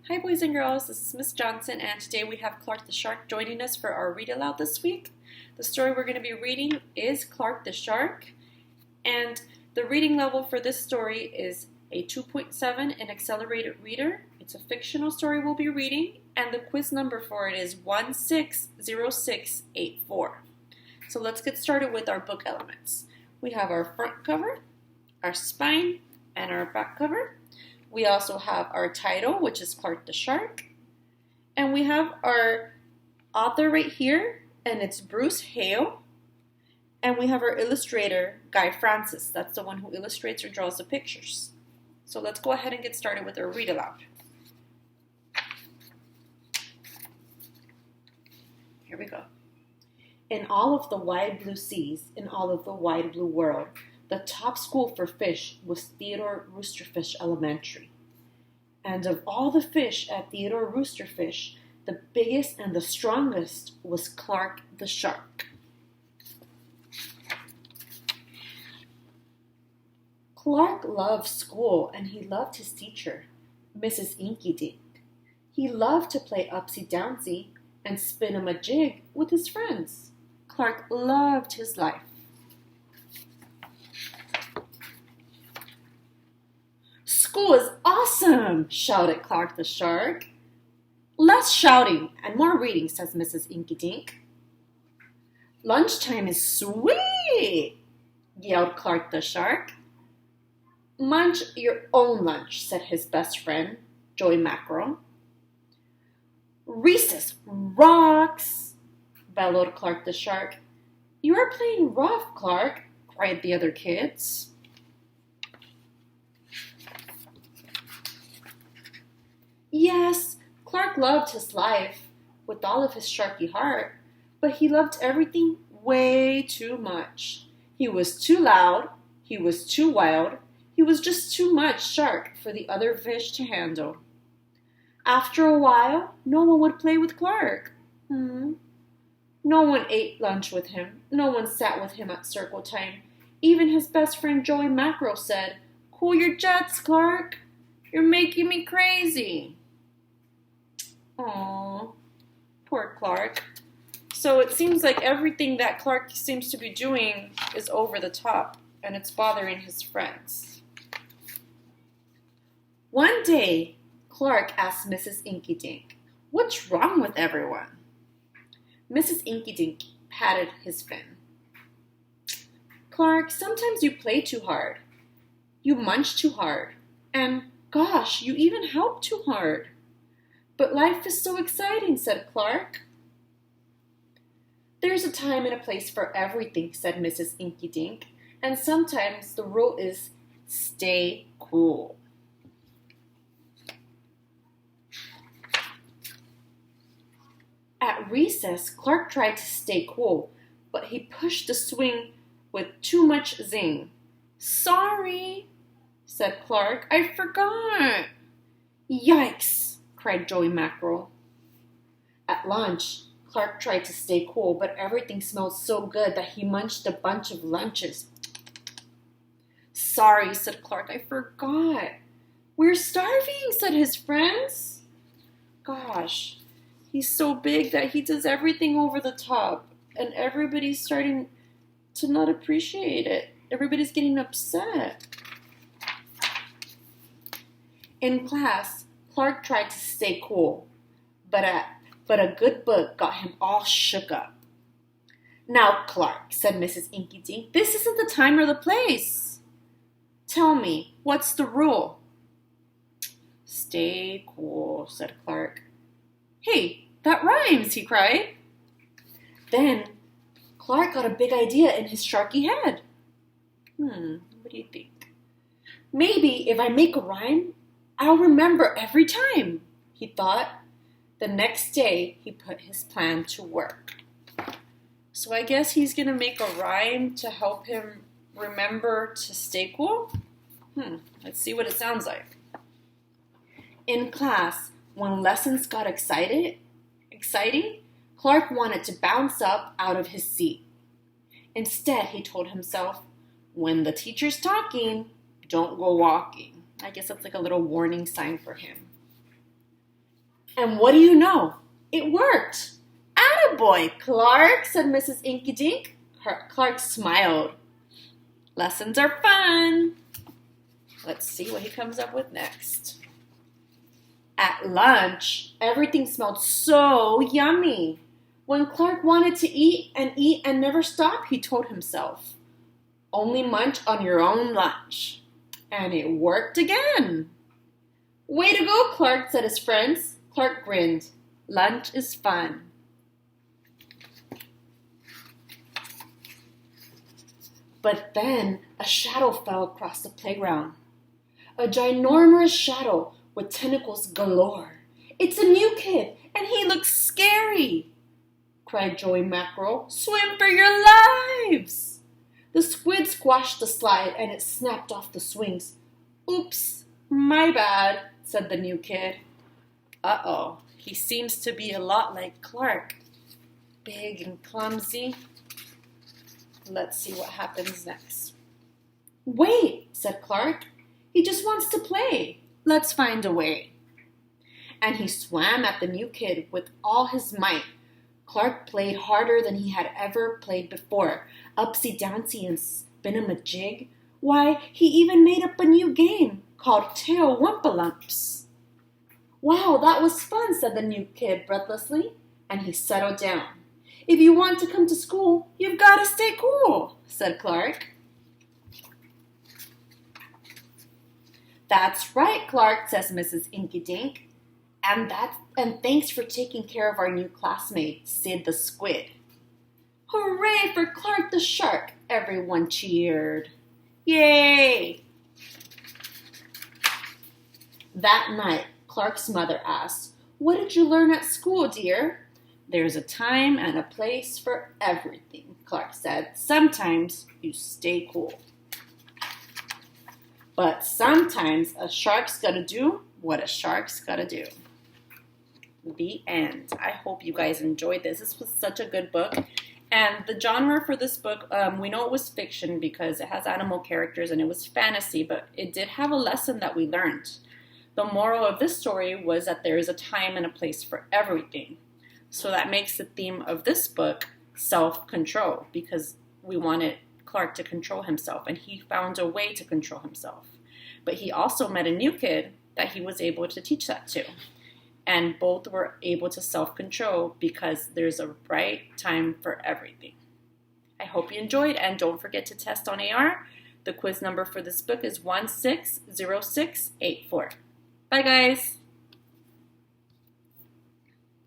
Hi boys and girls, this is Miss Johnson and today we have Clark the Shark joining us for our read aloud this week. The story we're going to be reading is Clark the Shark, and the reading level for this story is a 2.7 in Accelerated Reader. It's a fictional story we'll be reading, and the quiz number for it is 160684. So let's get started with our book elements. We have our front cover, our spine, and our back cover. We also have our title, which is Clark the Shark. And we have our author right here, and it's Bruce Hale. And we have our illustrator, Guy Francis. That's the one who illustrates or draws the pictures. So let's go ahead and get started with our read aloud. Here we go. In all of the wide blue seas, in all of the wide blue world, the top school for fish was Theodore Roosterfish Elementary. And of all the fish at Theodore Roosterfish, the biggest and the strongest was Clark the Shark. Clark loved school and he loved his teacher, Mrs. Inky Dink. He loved to play upsy-downsy and spin him a jig with his friends. Clark loved his life. School is awesome, shouted Clark the Shark. Less shouting and more reading, says Mrs. Inky Dink. Lunchtime is sweet, yelled Clark the Shark. Munch your own lunch, said his best friend, Joey Mackerel. Recess rocks, bellowed Clark the Shark. You are playing rough, Clark, cried the other kids. Yes, Clark loved his life with all of his sharky heart, but he loved everything way too much. He was too loud, he was too wild, he was just too much shark for the other fish to handle. After a while, no one would play with Clark. No one ate lunch with him. No one sat with him at circle time. Even his best friend Joey Mackerel said, "Cool your jets, Clark. You're making me crazy." Aww, poor Clark. So it seems like everything that Clark seems to be doing is over the top, and it's bothering his friends. One day, Clark asked Mrs. Inky Dink, "What's wrong with everyone?" Mrs. Inky Dink patted his fin. "Clark, sometimes you play too hard. You munch too hard. And, gosh, you even help too hard." "But life is so exciting," said Clark. "There's a time and a place for everything," said Mrs. Inky Dink. "And sometimes the rule is stay cool." At recess, Clark tried to stay cool, but he pushed the swing with too much zing. "Sorry," said Clark. "I forgot." "Yikes," cried Joey Mackerel. At lunch, Clark tried to stay cool, but everything smelled so good that he munched a bunch of lunches. "Sorry," said Clark, "I forgot." "We're starving," said his friends. Gosh, he's so big that he does everything over the top, and everybody's starting to not appreciate it. Everybody's getting upset. In class, Clark tried to stay cool, but a good book got him all shook up. "Now, Clark," said Mrs. Inky Dink, "this isn't the time or the place. Tell me, what's the rule?" "Stay cool," said Clark. "Hey, that rhymes," he cried. Then Clark got a big idea in his sharky head. What do you think? "Maybe if I make a rhyme, I'll remember every time," he thought. The next day, he put his plan to work. So I guess he's going to make a rhyme to help him remember to stay cool? Let's see what it sounds like. In class, when lessons got exciting, Clark wanted to bounce up out of his seat. Instead, he told himself, "When the teacher's talking, don't go walking." I guess that's like a little warning sign for him. And what do you know? It worked. Attaboy, Clark, said Mrs. Inky Dink. Clark smiled. Lessons are fun. Let's see what he comes up with next. At lunch, everything smelled so yummy. When Clark wanted to eat and never stop, he told himself, only munch on your own lunch. And it worked again. Way to go, Clark, said his friends. Clark grinned. Lunch is fun. But then a shadow fell across the playground. A ginormous shadow with tentacles galore. It's a new kid, and he looks scary, cried Joey Mackerel. Swim for your lives! The squid squashed the slide, and it snapped off the swings. Oops, my bad, said the new kid. Uh-oh, he seems to be a lot like Clark. Big and clumsy. Let's see what happens next. Wait, said Clark. He just wants to play. Let's find a way. And he swam at the new kid with all his might. Clark played harder than he had ever played before. Upsy-downsy and spin-a-majig. Why, he even made up a new game called Tail Wumpalumps. Wow, that was fun, said the new kid breathlessly. And he settled down. If you want to come to school, you've got to stay cool, said Clark. That's right, Clark, says Mrs. Inky Dink. And thanks for taking care of our new classmate, Sid the Squid. Hooray for Clark the Shark, everyone cheered. Yay! That night, Clark's mother asked, What did you learn at school, dear? There's a time and a place for everything, Clark said. Sometimes you stay cool. But sometimes a shark's gotta do what a shark's gotta do. The end. I hope you guys enjoyed this. This was such a good book. And the genre for this book, we know it was fiction because it has animal characters and it was fantasy, but it did have a lesson that we learned. The moral of this story was that there is a time and a place for everything. So that makes the theme of this book self-control, because we wanted Clark to control himself, and he found a way to control himself. But he also met a new kid that he was able to teach that to. And both were able to self-control because there's a right time for everything. I hope you enjoyed, and don't forget to test on AR. The quiz number for this book is 160684. Bye, guys.